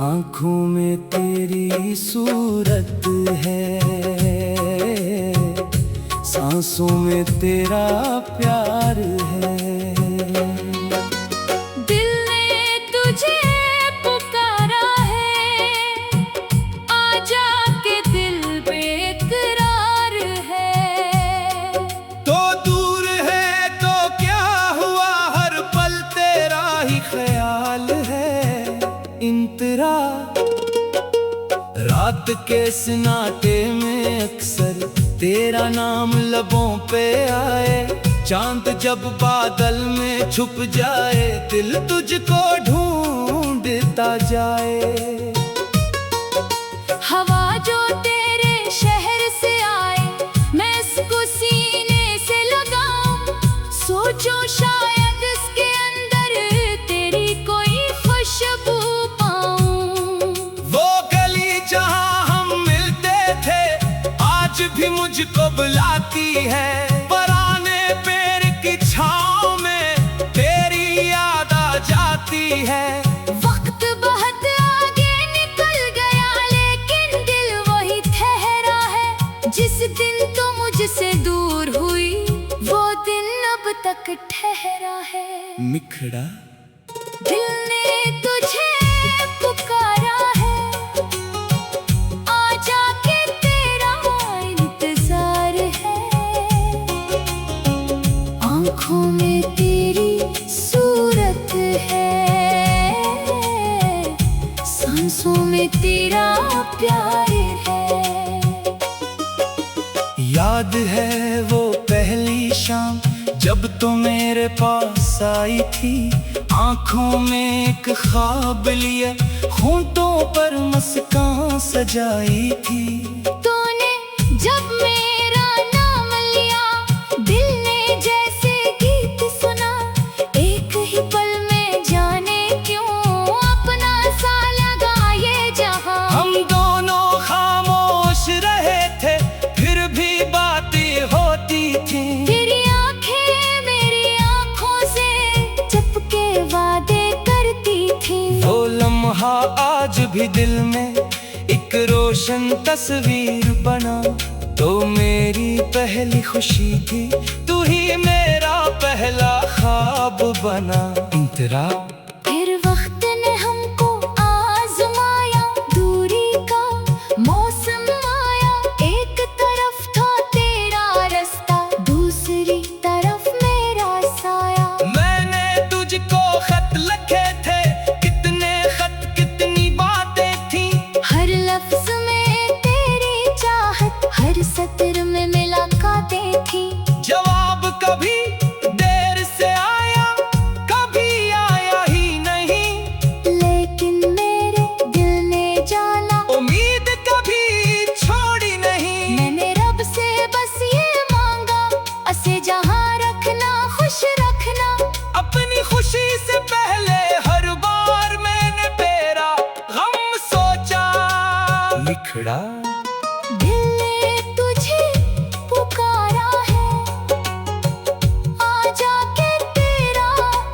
आँखों में तेरी सूरत है, सांसों में तेरा प्यार है। दिल ने तुझे पुकारा है, आजा के दिल बेकरार है। तो दूर है तो क्या हुआ, हर पल तेरा ही ख्याल है। इंतरा रात के सन्नाटे में अक्सर तेरा नाम लबों पे आए। चांद जब बादल में छुप जाए, दिल तुझको ढूंढता जाए। हवा जो तेरे शहर से आए, मैं इसको सीने से लगाऊं। सोचो शायद इसके अंदर तेरी कोई खुशबू पाऊं। वो गली जहां हम मिलते थे, आज भी मुझको बुलाती है। पुराने पेड़ की छांव में तेरी याद आ जाती है। वक्त बहुत आगे निकल गया, लेकिन दिल वही ठहरा है। जिस दिन तो मुझसे दूर हुई, वो दिन अब तक ठहरा है। मिखड़ा दिल ने तुझे पुकारा है, आजा के तेरा इंतजार है। आँखों में तेरी सूरत है, सांसों में तेरा प्यार है। याद है वो पहली शाम जब तो मेरे पास आई थी। आँखों में एक ख्वाब लिए, होंठों पर मुस्कान सजाई थी। तूने जब मेरा नाम लिया, दिल ने जैसे गीत सुना। एक ही पल में जाने क्यों अपना सा लगा ये जहां। हम दोनों खामोश रहे थे, फिर भी बातें होती थी। तेरी आंखें मेरी आंखों से चिपके वादे करती थी। वो लम्हा आज भी दिल में एक रोशन तस्वीर बना। तो मेरी पहली खुशी थी, तू ही मेरा पहला ख्वाब बना। इंतरा फिर वक्त ने हमको आजमाया, दूरी का मौसम आया। एक तरफ था तेरा रास्ता, दूसरी तरफ मेरा साया। मैंने तुझको खत लिखे थे, कितने खत कितनी बातें थी। हर लफ्ज में तेरी चाहत, हर सत्र में मुलाकातें थी। जवाब कभी देर से आया, कभी आया ही नहीं। लेकिन मेरे दिल ने जाना, उम्मीद कभी छोड़ी नहीं। मैंने रब से बस ये मांगा, असे जहां रखना, खुश रखना। अपनी खुशी से पहले हर बार मैंने तेरा गम सोचा। लिखड़ा दिल ने तुझे पुकारा है, आजा के तेरा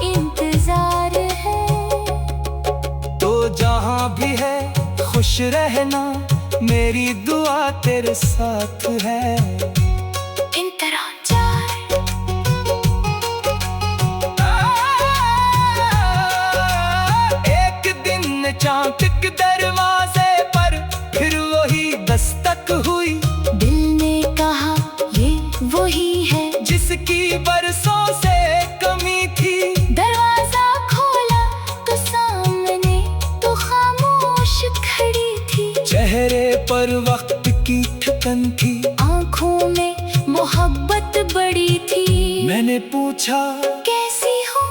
इंतजार है। तो जहां भी है खुश रहना, मेरी दुआ तेरे साथ है। इंतरा चार एक दिन चांटक दरवाजे पर फिर वही दस्तक हुई। दिल ने कहा ये वही है, जिसकी बरसों से कमी थी। दरवाजा खोला तो सामने तो खामोश खड़ी थी। चेहरे पर वक्त की ठकन थी, आंखों में मोहब्बत बड़ी थी। मैंने पूछा कैसी हो,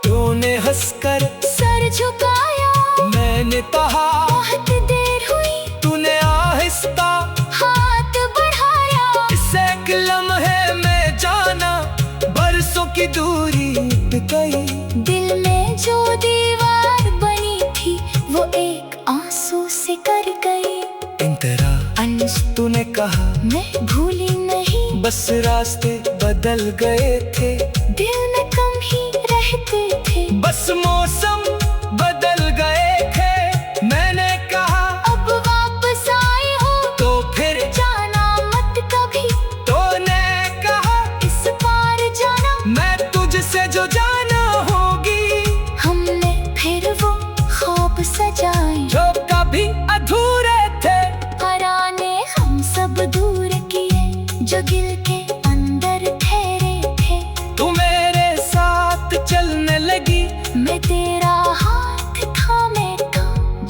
तूने हंसकर सर झुकाया। मैंने कहा बहुत देर हुई, तूने आहिस्ता हाथ बढ़ाया। इस एक लम्हे में जाना, बरसों की दूरी मिट गई। दिल में जो दीवार बनी थी, वो एक आंसू से कर गई। इंतरा अंश तूने कहा मैं भूली नहीं, बस रास्ते बदल गए थे। दिल में कम ही रहते थे। बस मौसम बदल गए थे। मैंने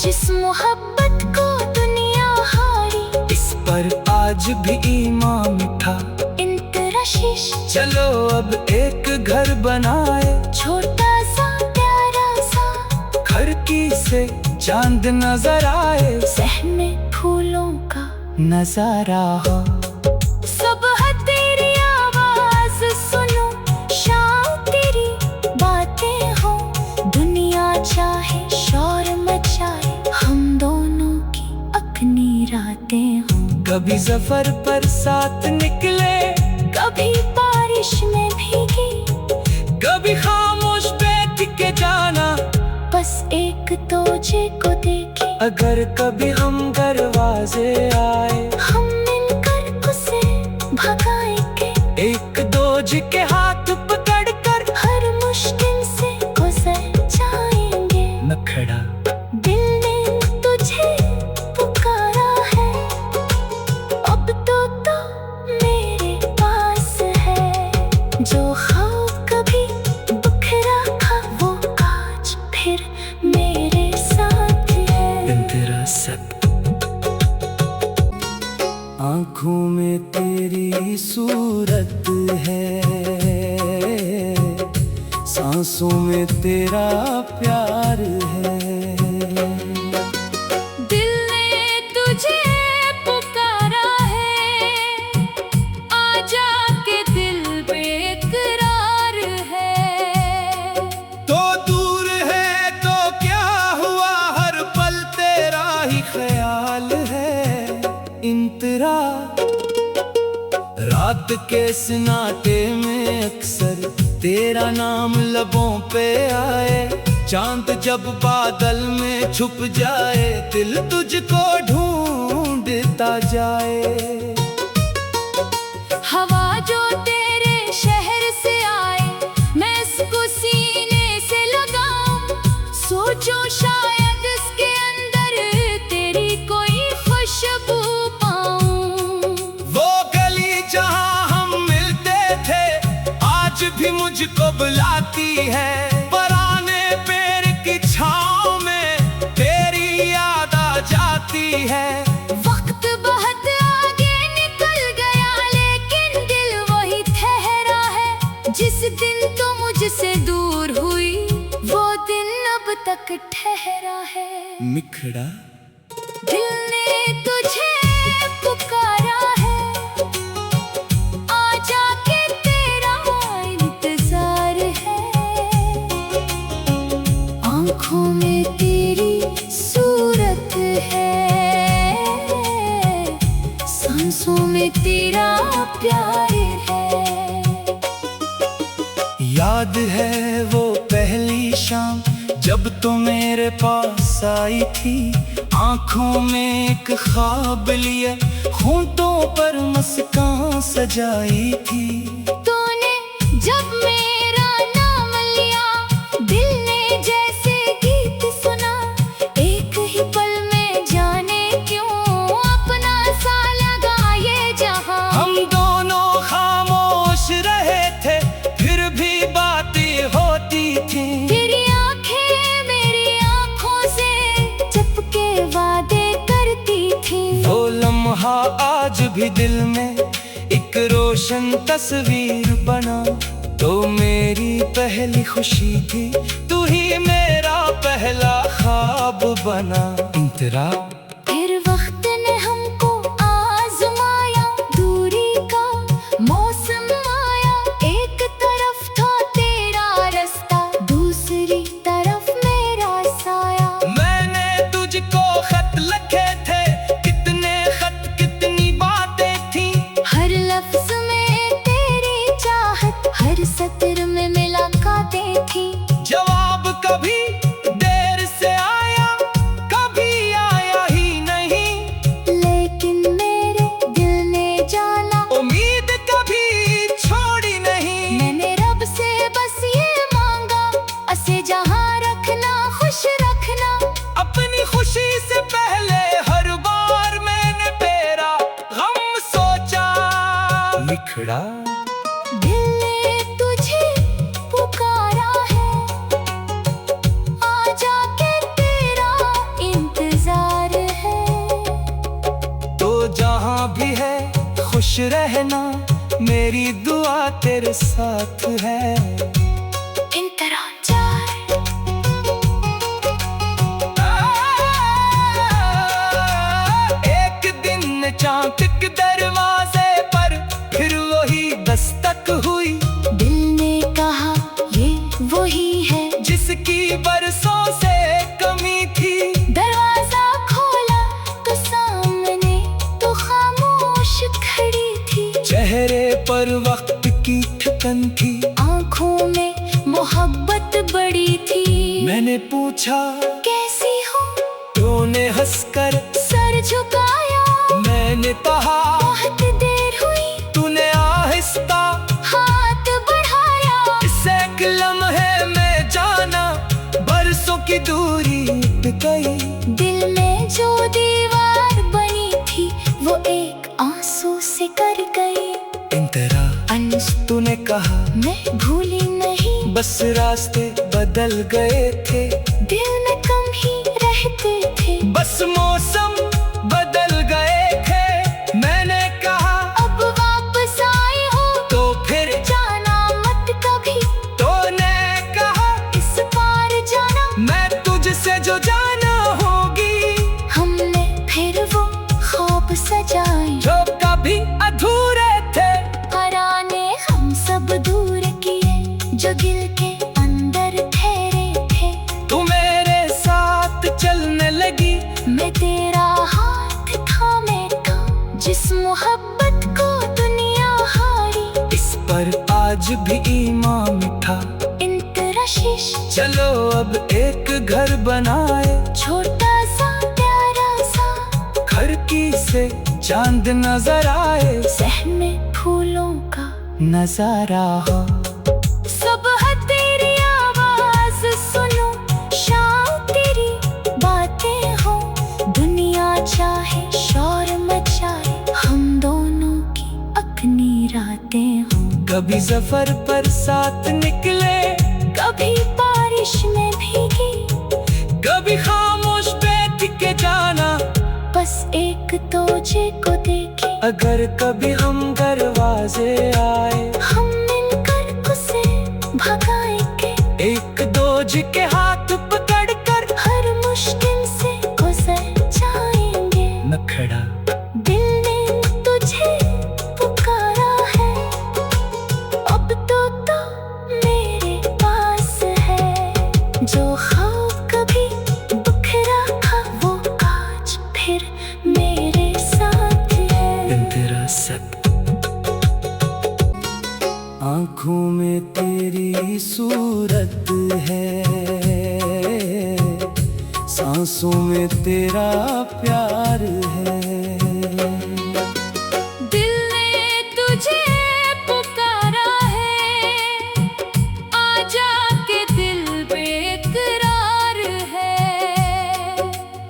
जिस मोहब्बत को दुनिया हारी, इस पर आज भी ईमान मिठा। इंतराशीश चलो अब एक घर बनाए, छोटा सा प्यारा सा, खिड़की से चांद नजर आए, सहन में फूलों का नजारा हो। सुबह तेरी आवाज सुनो, शाम तेरी बातें हो, दुनिया चाहे शोर मचाए, हम दोनों की अपनी रातें हो। कभी सफर पर साथ निकले, कभी बारिश में भीगी, कभी खामोश बैठ के जाना, बस एक दूजे को देखे। अगर कभी हम दरवाजे आए, हम मिलकर उसे भगाएंगे, एक दूजे के हाथ पकड़ कर हर मुश्किल से गुजर जाएंगे। नखड़ा दिल ने तुझे पुकारा है, अब तो मेरे पास है। जो ख्वाब कभी बिखरा था वो आज फिर मेरे साथ है। तेरा सब आँखों में तेरी सूरत है, सांसों में तेरा प्यार है। दिल ने तुझे पुकारा है, आजा के दिल बेकरार है। तो दूर है तो क्या हुआ, हर पल तेरा ही ख्याल है। इंतरा रात के सन्नाटे में अक्सर तेरा नाम लबों पे आए, चांद जब बादल में छुप जाए, दिल तुझको ढूंढता जाए। हवा जो तेरे शहर से आए, मैं इसको सीने से लगाऊं, सोचो शायद इसके अंदर तेरी कोई खुशबू पाऊं। वो गली जहां हम मिलते थे आज भी मुझको बुलाती है, पुराने पेड़ की छांव में तेरी याद आ जाती है। वक्त बहुत आगे निकल गया, लेकिन दिल वही ठहरा है। जिस दिन तो मुझसे दूर हुई, वो दिन अब तक ठहरा है। मिखड़ा दिल ने तुझे पुकारा है, आजा के तेरा इंतजार है। आँखों में तेरी सूरत है, सांसों में तेरा प्यार है। याद है वो पहली शाम जब तू मेरे पास आई थी, आंखों में एक ख्वाब लिए होंठों पर मुस्कान सजाई थी। तूने जब मेरा नाम लिया, दिल ने जैसे गीत सुना, एक ही पल में जाने क्यों अपना सा लगा ये जहां। हम दोनों खामोश रहे थे, फिर भी बातें होती थी। तेरी आंखें मेरी आंखों से चिपके वादे करती थी। वो लम्हा आज भी दिल में एक रोशन तस्वीर बना, तो मेरी पहली खुशी थी, तू ही मेरा पहला ख्वाब बना। इंतरा फिर वक्त ने हमको आजमाया, दूरी का मौसम आया, एक तरफ था तेरा रास्ता, दूसरी तरफ मेरा साया। मैंने तुझको खत लिखे थे, कितने खत कितनी बातें थी, हर लफ्ज में तेरी चाहत, हर सत्र में मुलाकातें थी। जवाब कभी देर से आया, कभी आया ही नहीं, लेकिन मेरे दिल ने जाना, उम्मीद कभी छोड़ी नहीं। मैंने रब से बस ये मांगा, असे जहां रखना, खुश रखना। अपनी खुशी से पहले हर बार मैंने तेरा गम सोचा। निखड़ा दिल ने तुझे पुकारा है, आजा के तेरा इंतजार खुश रहना, मेरी दुआ तेरे साथ है। इंतरा चार एक दिन चांद के दरवाजे पर फिर वही दस्तक हुई। दिल ने कहा ये वही है जिसकी बरसों से कमी थी। दरवाजा खोला तो सामने तो खामोश खड़ी थी। चेहरे पर वक्त की ठिकन थी, आंखों में मोहब्बत बड़ी थी। मैंने पूछा कैसी हो, तूने हंसकर सर झुकाया। मैंने कहा बहुत देर हुई, तूने आहिस्ता हाथ बढ़ाया। इस एक लम्हे में जाना बरसों की दूरी मिट गई। दिल में जो दीवार बनी थी वो एक आंसू से कर गई। इंतरा अंश तूने कहा मैं भूली नहीं, बस रास्ते बदल गए थे। दिल में कम ही रहते थे, बस मौसम बदल गए थे। मैंने कहा अब वापस आए हो तो फिर जाना मत कभी। तूने कहा इस पार जाना मैं तुझसे जो जाना होगी। हमने फिर वो ख्वाब सजाए जो कभी अधूरे थे, हराने हम सब दूर किए जो दिल के अंदर ठहरे थे। तू मेरे साथ चलने लगी, मैं तेरा हाथ थामे था, जिस मोहब्बत को दुनिया हारी। इस पर आज भी ईमान मिठा। इंतराशीश चलो अब एक घर बनाए, छोटा सा प्यारा सा, खिड़की से चांद नजर आए। सहन में फूलों का नजारा हो सुबह तेरी आवाज सुनो, शाम तेरी बातें हो। दुनिया चाहे शोर मचाए, हम दोनों की अपनी रातें हो। कभी सफर पर साथ निकले, कभी बारिश में भीगी, कभी खामोश बैठ के जाना। बस एक तुझे को देखे, अगर कभी हम दरवाजे आए, हम मिलकर उसे भगाएंगे। एक दूजे के हाथ पकड़ कर हर मुश्किल से गुजर जाएंगे। नखड़ा दिल ने तुझे पुकारा है, अब तो मेरे पास है। जो ख्वाब कभी बिखरा था वो आज फिर मेरे साथ है। तेरा सब आँखों में तेरी सूरत है, सांसों में तेरा प्यार है। दिल ने तुझे पुकारा है, आजा के दिल बेकरार है।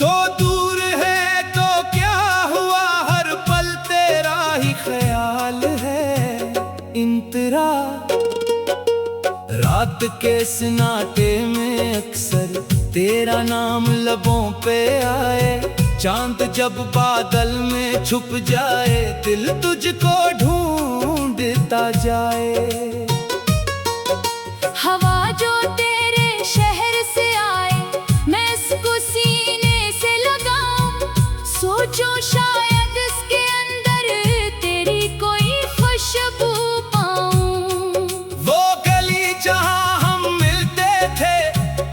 तो दूर है तो क्या हुआ, हर पल तेरा ही ख्याल है। इंतरा रात के सन्नाटे में अक्सर तेरा नाम लबों पे आए। चांद जब बादल में छुप जाए, दिल तुझको ढूंढता जाए। हवा जो तेरे शहर से आए, मैं इसको सीने से लगाऊं। सोचो शायद इसके अंदर तेरी कोई खुशबू पाऊं। वो गली जहां हम मिलते थे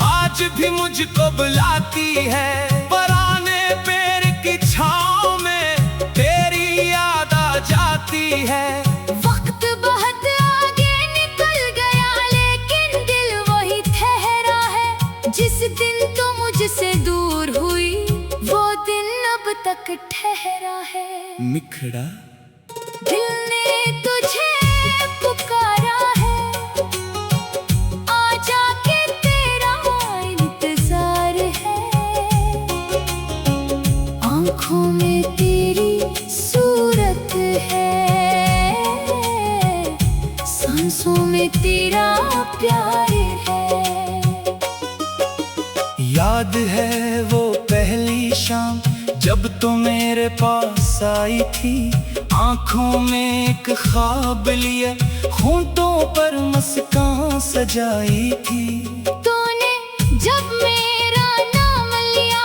आज भी मुझको बुलाती है। पुराने पेड़ की छांव में तेरी याद आ जाती है। वक्त बहुत आगे निकल गया, लेकिन दिल वही ठहरा है। जिस दिन तो मुझसे दूर हुई, वो दिन अब तक ठहरा है। मिखड़ा दिल ने तुझे पुकारा है, आजा के तेरा इंतजार है। आँखों में तेरी सूरत है, सांसों में तेरा प्यार है। याद है वो पहली शाम जब तू मेरे पास आई थी। आंखों में एक ख्वाब लिए, होंठों पर मुस्कान सजाई थी। तूने जब मेरा नाम लिया,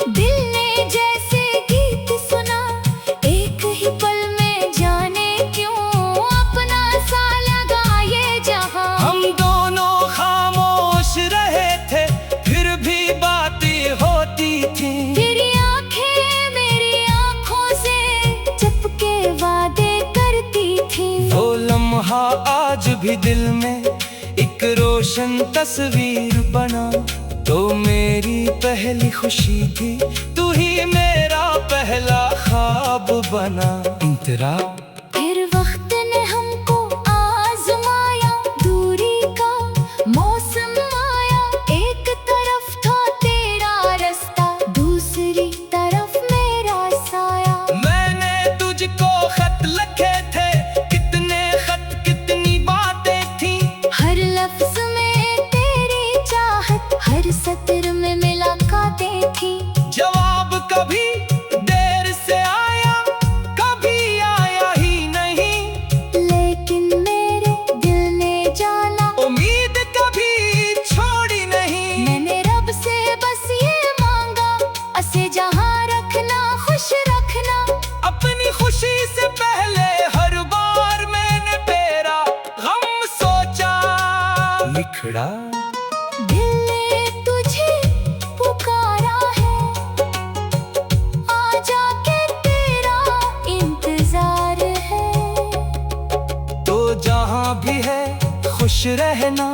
दिल ने जैसे गीत सुना। एक ही पल में जाने क्यों अपना सा लगा ये जहां। हम दोनों खामोश रहे थे, फिर भी बातें होती थी। तेरी आंखें मेरी आंखों से चिपके वादे करती थी। वो लम्हा आज भी दिल में एक रोशन तस्वीर बना। तो मेरी पहली खुशी थी, तू ही मेरा पहला ख्वाब बना। तेरा फिर वक्त ने हमको आजमाया, दूरी का मौसम आया। एक तरफ था तेरा रास्ता, दूसरी तरफ मेरा साया। मैंने तुझको खत लिखे थे, कितने खत कितनी बातें थी। हर लफ्ज में तेरी चाहत, हर सत्र में मुलाकातें थी। जवाब कभी देर से आया, कभी आया ही नहीं। लेकिन मेरे दिल ने जाना, उम्मीद कभी छोड़ी नहीं। मैंने रब से बस ये मांगा, असे जहां रखना, खुश रखना। अपनी खुशी से पहले हर बार मैंने तेरा गम सोचा। निखड़ा दिल ने तुझे पुकारा है, आजा के तेरा इंतजार है। तो जहां भी है खुश रहना,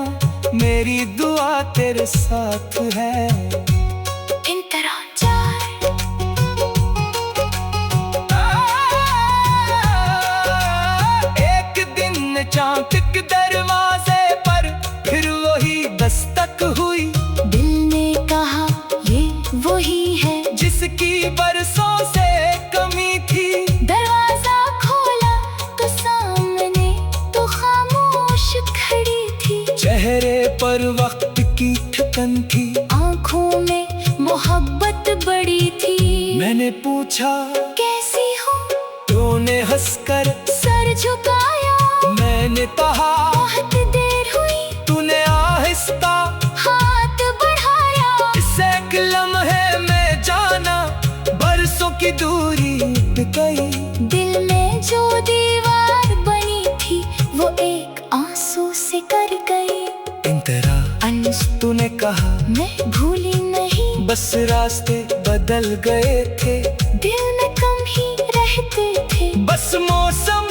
मेरी दुआ तेरे साथ है। इंतजार एक दिन चांद के दरवाजे पर फिर वही दस्तक हुई। दिल ने कहा ये वही है, जिसकी बरसों से कमी थी। दरवाजा खोला तो सामने तो खामोश खड़ी थी। चेहरे पर वक्त की ठकन थी, आंखों में मोहब्बत बड़ी थी। मैंने पूछा कैसी हो, तूने हंसकर सर झुकाया। मैंने कहा बहुत देर हुई, तूने आहिस्ता हाथ बढ़ाया। इस एक लम्हे में जाना, बरसों की दूरी मिट गई। दिल में जो दीवार बनी थी, वो एक आंसू से कर गई। तेरा अंश तूने कहा मैं भूली नहीं, बस रास्ते बदल गए थे। दिल में कम ही रहते थे। बस मौसम